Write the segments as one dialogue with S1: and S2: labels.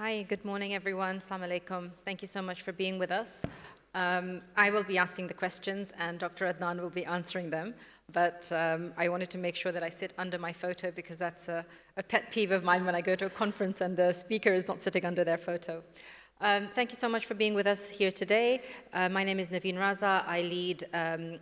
S1: Hi, good morning, everyone. Assalamu alaikum. Thank you so much for being with us. I will be asking the questions and Dr. Adnan will be answering them. But I wanted to make sure that I sit under my photo because that's a pet peeve of mine when I go to a conference and the speaker is not sitting under their photo. Thank you so much for being with us here today. My name is Naveen Raza. I lead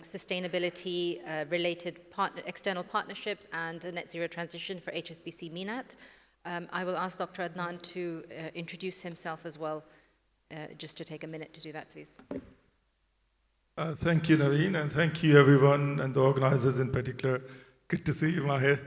S1: sustainability-related external partnerships and the net zero transition for HSBC MENAT. I will ask Dr. Adnan to introduce himself as well, just to take a minute to do that, please.
S2: Thank you, Naveen, and thank you, everyone, and the organizers in particular. Good to see you, Mahir.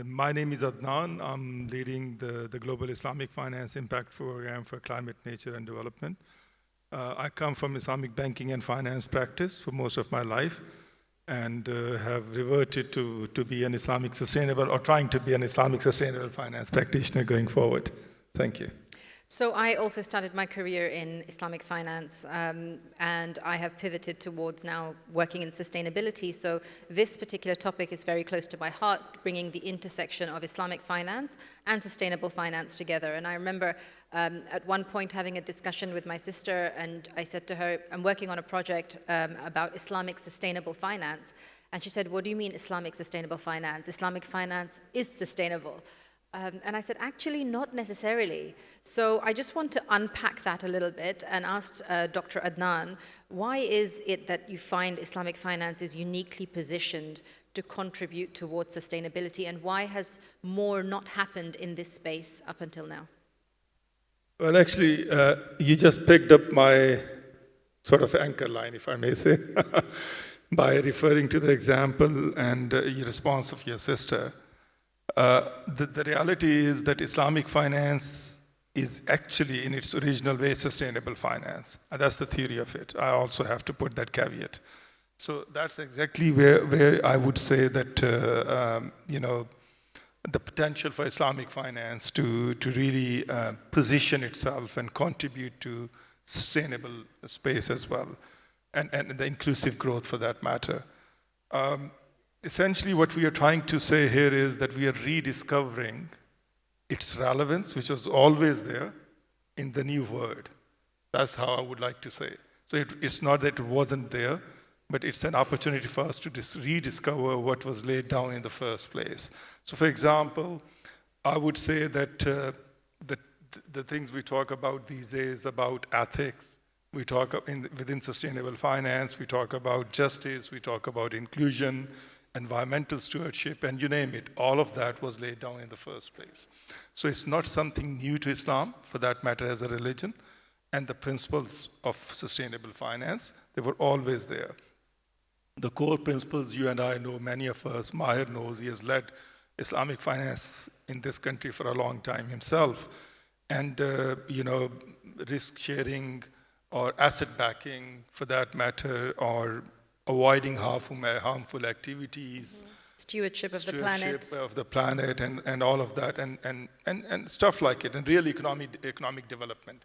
S2: My name is Adnan. I'm leading the Global Islamic Finance Impact Program for Climate, Nature, and Development. I come from Islamic banking and finance practice for most of my life, and have reverted to be an Islamic sustainable, or trying to be an Islamic sustainable finance practitioner going forward. Thank you.
S1: So I also started my career in Islamic finance, and I have pivoted towards now working in sustainability. So this particular topic is very close to my heart, bringing the intersection of Islamic finance and sustainable finance together. And I remember at one point having a discussion with my sister, and I said to her, I'm working on a project about Islamic sustainable finance. And she said, what do you mean Islamic sustainable finance? Islamic finance is sustainable. And I said, actually, not necessarily. So I just want to unpack that a little bit and ask Dr. Adnan, why is it that you find Islamic finance is uniquely positioned to contribute towards sustainability, and why has more not happened in this space up until now?
S2: Well, actually, you just picked up my sort of anchor line, if I may say, by referring to the example and your response of your sister. The reality is that Islamic finance is actually, in its original way, sustainable finance. And that's the theory of it. I also have to put that caveat. So that's exactly where I would say that, the potential for Islamic finance to really position itself and contribute to sustainable space as well, and the inclusive growth for that matter. Essentially, what we are trying to say here is that we are rediscovering its relevance, which was always there, in the new world. That's how I would like to say. So it's not that it wasn't there, but it's an opportunity for us to rediscover what was laid down in the first place. So for example, I would say that the things we talk about these days about ethics, we talk within sustainable finance, we talk about justice, we talk about inclusion, environmental stewardship, and you name it, all of that was laid down in the first place. So it's not something new to Islam, for that matter, as a religion, and the principles of sustainable finance, they were always there. The core principles you and I know, many of us, Mahir knows, he has led Islamic finance in this country for a long time himself, and risk sharing or asset backing, for that matter, or avoiding harmful activities,
S1: stewardship of
S2: the planet, and all of that, and stuff like it, and real economic development.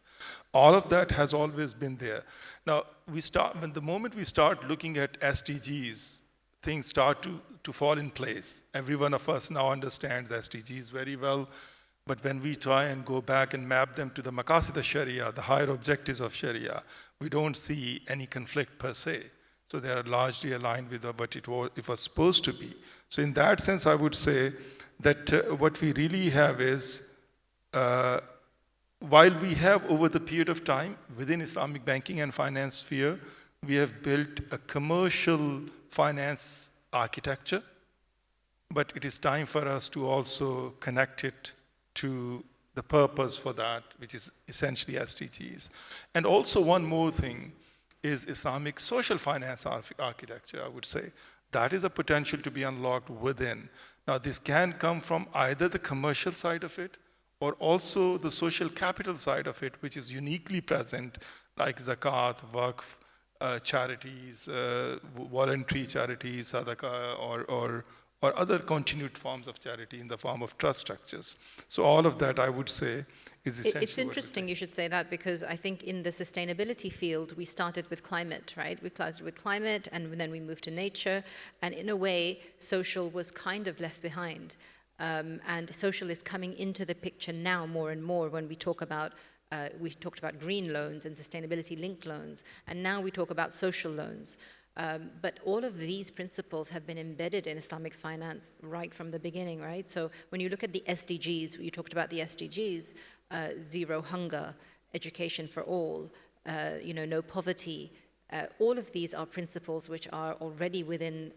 S2: All of that has always been there. Now, the moment we start looking at SDGs, things start to fall in place. Every one of us now understands SDGs very well, but when we try and go back and map them to the maqasid al-Sharia, the higher objectives of Sharia, we don't see any conflict per se. So they are largely aligned with what it was supposed to be. So in that sense, I would say that what we really have is, while we have over the period of time within Islamic banking and finance sphere, we have built a commercial finance architecture, but it is time for us to also connect it to the purpose for that, which is essentially SDGs. And also one more thing, is Islamic social finance architecture, I would say. That is a potential to be unlocked within. Now, this can come from either the commercial side of it, or also the social capital side of it, which is uniquely present, like zakat, waqf, charities, voluntary charities, sadaqah, or other continued forms of charity in the form of trust structures. So all of that, I would say, is essential.
S1: It's interesting you should say that, because I think in the sustainability field, we started with climate, right? We started with climate, and then we moved to nature, and in a way, social was kind of left behind. And social is coming into the picture now more and more when we talked about green loans and sustainability-linked loans, and now we talk about social loans. But all of these principles have been embedded in Islamic finance right from the beginning, right? So when you look at the SDGs, you talked about the SDGs, zero hunger, education for all, no poverty. All of these are principles which are already within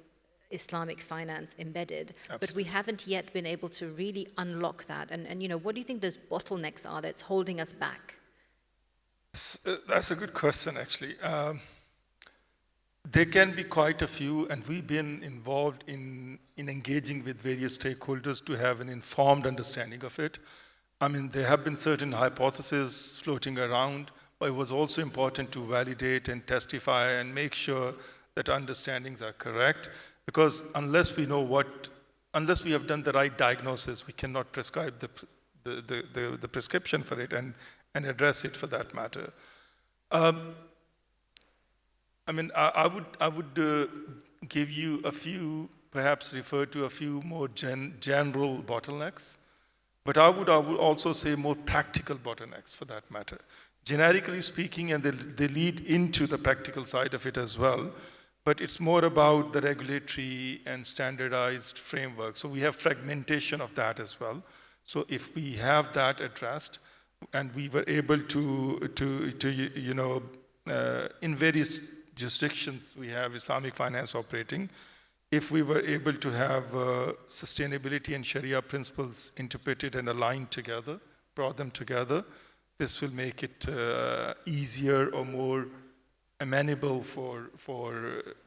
S1: Islamic finance embedded.
S2: Absolutely.
S1: But we haven't yet been able to really unlock that. And what do you think those bottlenecks are that's holding us back?
S2: That's a good question, actually. There can be quite a few, and we've been involved in engaging with various stakeholders to have an informed understanding of it. I mean, there have been certain hypotheses floating around, but it was also important to validate and testify and make sure that understandings are correct, because unless we have done the right diagnosis, we cannot prescribe the prescription for it and address it for that matter. I would give you a few, perhaps refer to a few more general bottlenecks, but I would also say more practical bottlenecks for that matter. Generically speaking, and they lead into the practical side of it as well, but it's more about the regulatory and standardized framework. So we have fragmentation of that as well. So if we have that addressed, and we were able to in various jurisdictions we have Islamic finance operating, if we were able to have sustainability and Sharia principles interpreted and aligned together, brought them together, this will make it easier or more amenable for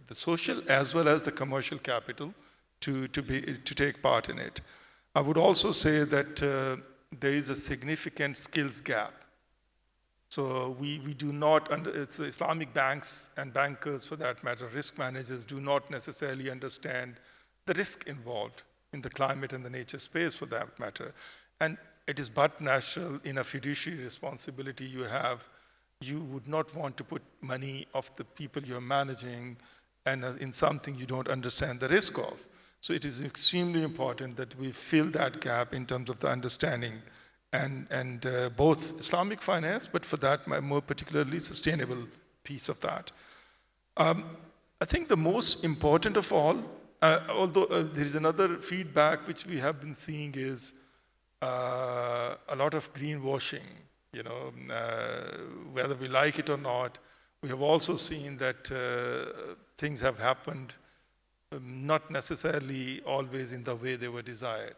S2: the social as well as the commercial capital to take part in it. I would also say that there is a significant skills gap. So we do not, it's Islamic banks and bankers for that matter, risk managers do not necessarily understand the risk involved in the climate and the nature space for that matter. And it is but natural in a fiduciary responsibility you have, you would not want to put money of the people you're managing and in something you don't understand the risk of. So it is extremely important that we fill that gap in terms of the understanding and both Islamic finance, but for that, more particularly sustainable piece of that. I think the most important of all, although there is another feedback which we have been seeing is a lot of greenwashing, whether we like it or not. We have also seen that things have happened not necessarily always in the way they were desired.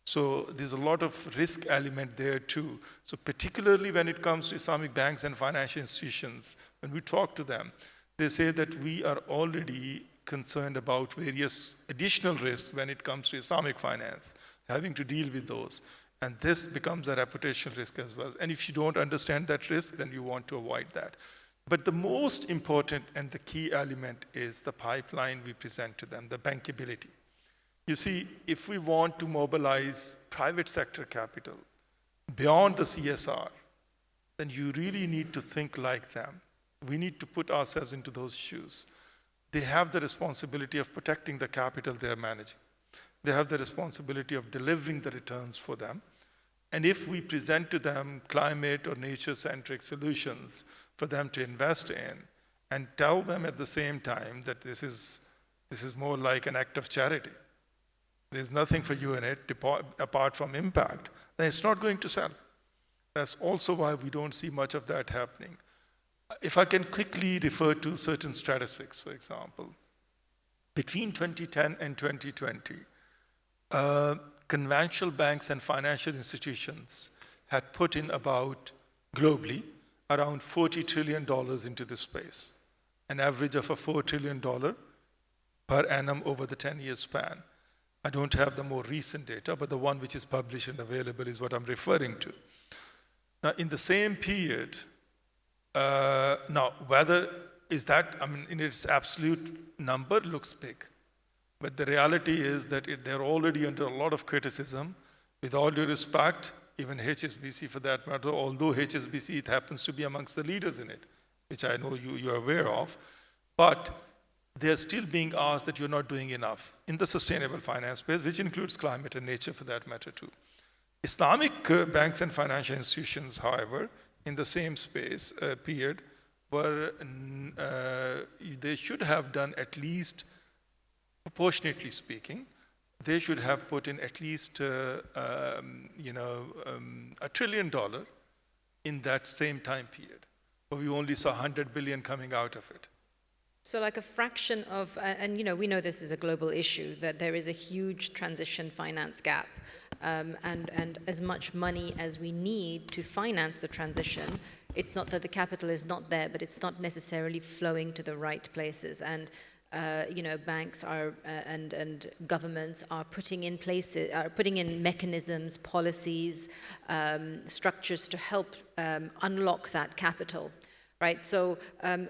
S2: So there's a lot of risk element there too. So particularly when it comes to Islamic banks and financial institutions, when we talk to them, they say that we are already concerned about various additional risks when it comes to Islamic finance, having to deal with those. And this becomes a reputational risk as well. And if you don't understand that risk, then you want to avoid that. But the most important and the key element is the pipeline we present to them, the bankability. You see, if we want to mobilize private sector capital beyond the CSR, then you really need to think like them. We need to put ourselves into those shoes. They have the responsibility of protecting the capital they're managing. They have the responsibility of delivering the returns for them. And if we present to them climate or nature-centric solutions for them to invest in, and tell them at the same time that this is more like an act of charity, there's nothing for you in it apart from impact, then it's not going to sell. That's also why we don't see much of that happening. If I can quickly refer to certain statistics, for example, between 2010 and 2020, conventional banks and financial institutions had put in about, globally, around $40 trillion into this space, an average of a $4 trillion per annum over the 10-year span. I don't have the more recent data, but the one which is published and available is what I'm referring to. Now, in the same period, now whether is that, in its absolute number looks big, but the reality is that they're already under a lot of criticism. With all due respect, even HSBC for that matter, although HSBC it happens to be amongst the leaders in it, which I know you're aware of, but they're still being asked that you're not doing enough in the sustainable finance space, which includes climate and nature for that matter too. Islamic banks and financial institutions, however, in the same space period, were they should have done at least, proportionately speaking, they should have put in at least $1 trillion in that same time period. But we only saw 100 billion coming out of it.
S1: So like a fraction of, and we know this is a global issue, that there is a huge transition finance gap. And as much money as we need to finance the transition, it's not that the capital is not there, but it's not necessarily flowing to the right places. And banks are and governments are putting in mechanisms, policies, structures to help unlock that capital. Right, so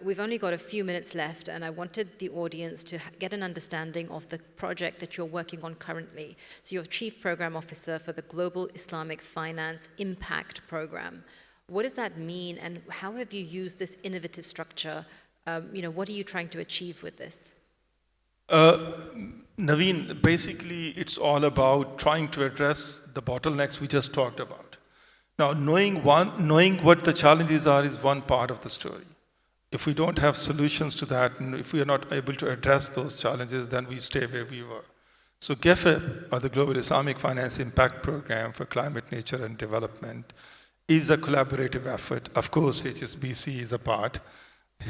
S1: we've only got a few minutes left, and I wanted the audience to get an understanding of the project that you're working on currently. So you're Chief Program Officer for the Global Islamic Finance Impact Program. What does that mean, and how have you used this innovative structure? What are you trying to achieve with this?
S2: Naveen, basically it's all about trying to address the bottlenecks we just talked about. Now, knowing what the challenges are is one part of the story. If we don't have solutions to that, and if we are not able to address those challenges, then we stay where we were. So GIFIP, or the Global Islamic Finance Impact Program for Climate, Nature and Development, is a collaborative effort. Of course, HSBC is a part.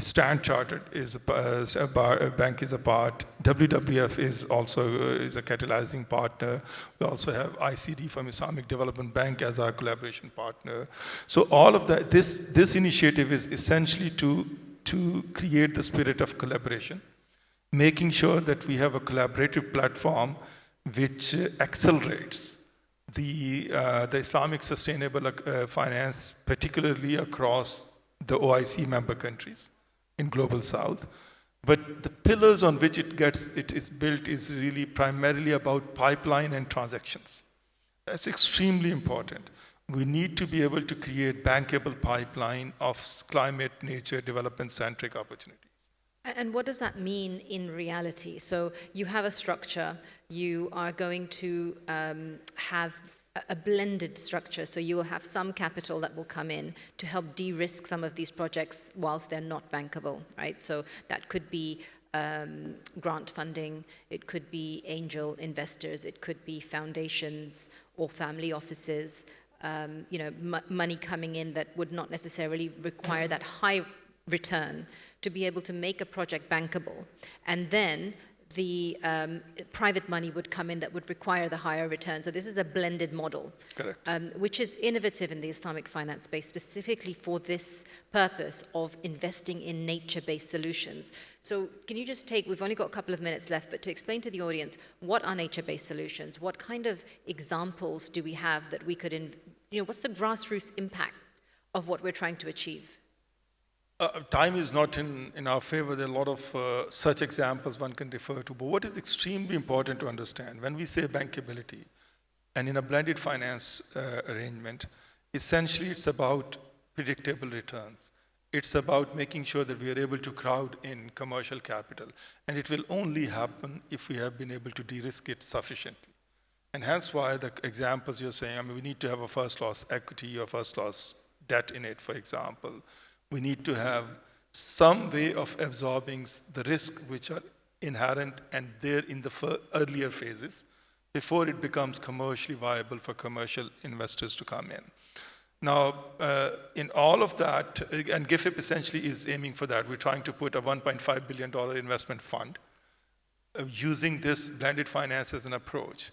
S2: Stand Chartered is a bank is a part. WWF is also is a catalyzing partner. We also have ICD from Islamic Development Bank as our collaboration partner. So all of that, this initiative is essentially to create the spirit of collaboration, making sure that we have a collaborative platform which accelerates the Islamic sustainable finance, particularly across the OIC member countries in Global South. But the pillars on which it is built is really primarily about pipeline and transactions. That's extremely important. We need to be able to create bankable pipeline of climate, nature, development-centric opportunities.
S1: And what does that mean in reality? So you have a structure, you are going to have a blended structure, so you will have some capital that will come in to help de-risk some of these projects whilst they're not bankable, right? So that could be grant funding, it could be angel investors, it could be foundations or family offices, money coming in that would not necessarily require that high return to be able to make a project bankable. And then the private money would come in that would require the higher return. So this is a blended model.
S2: Correct.
S1: Which is innovative in the Islamic finance space, specifically for this purpose of investing in nature-based solutions. So can you just we've only got a couple of minutes left, but to explain to the audience, what are nature-based solutions? What kind of examples do we have that we could, what's the grassroots impact of what we're trying to achieve?
S2: Time is not in our favor. There are a lot of such examples one can refer to. But what is extremely important to understand, when we say bankability, and in a blended finance arrangement, essentially it's about predictable returns. It's about making sure that we are able to crowd in commercial capital. And it will only happen if we have been able to de-risk it sufficiently. And hence why the examples you're saying, we need to have a first loss equity or first loss debt in it, for example. We need to have some way of absorbing the risk which are inherent and there in the earlier phases before it becomes commercially viable for commercial investors to come in. Now, in all of that, and GIFIP essentially is aiming for that. We're trying to put a $1.5 billion investment fund using this blended finance as an approach.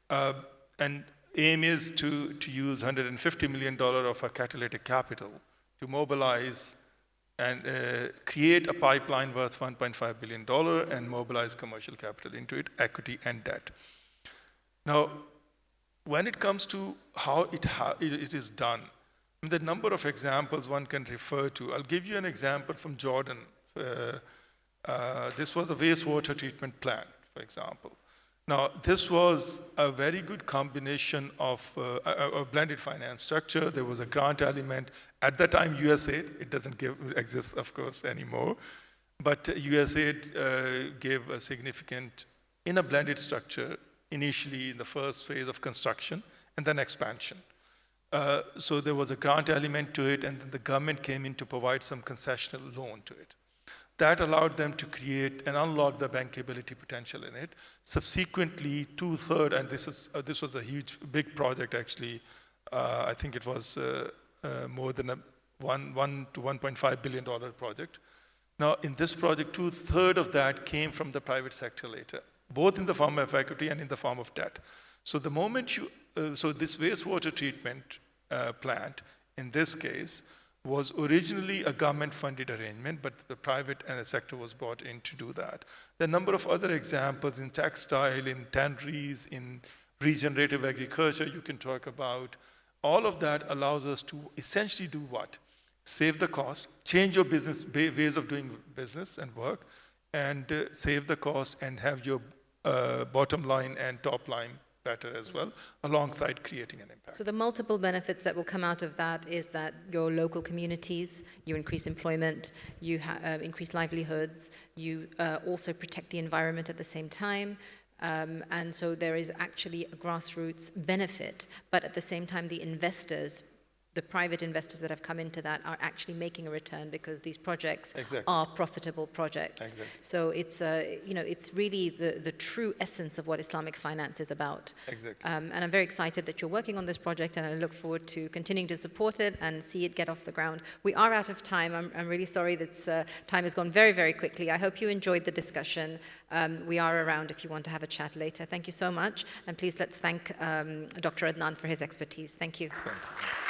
S2: And aim is to use $150 million of our catalytic capital to mobilize and create a pipeline worth $1.5 billion and mobilize commercial capital into it, equity and debt. Now, when it comes to how it is done, the number of examples one can refer to, I'll give you an example from Jordan. This was a wastewater treatment plant, for example. Now, this was a very good combination of a blended finance structure. There was a grant element. At that time, USAID, it doesn't exist, of course, anymore. But USAID gave a significant, in a blended structure, initially in the first phase of construction and then expansion. So there was a grant element to it, and then the government came in to provide some concessional loan to it. That allowed them to create and unlock the bankability potential in it. Subsequently, 2/3, and this was a huge, big project actually. I think it was more than a $1 to $1.5 billion project. Now, in this project, 2/3 of that came from the private sector later, both in the form of equity and in the form of debt. So the moment so this wastewater treatment plant, in this case, was originally a government-funded arrangement, but the private sector was brought in to do that. There are a number of other examples in textile, in tanneries, in regenerative agriculture you can talk about. All of that allows us to essentially do what? Save the cost, change your business ways of doing business and work, and save the cost and have your bottom line and top line better as well, alongside creating an impact.
S1: So the multiple benefits that will come out of that is that your local communities, you increase employment, you increase livelihoods, you also protect the environment at the same time. And so there is actually a grassroots benefit, but at the same time, the investors, the private investors that have come into that are actually making a return because these projects are profitable projects. So it's, it's really the true essence of what Islamic finance is about. And I'm very excited that you're working on this project, and I look forward to continuing to support it and see it get off the ground. We are out of time. I'm really sorry that time has gone very, very quickly. I hope you enjoyed the discussion. We are around if you want to have a chat later. Thank you so much. And please let's thank Dr. Adnan for his expertise. Thank you.
S2: Thank you.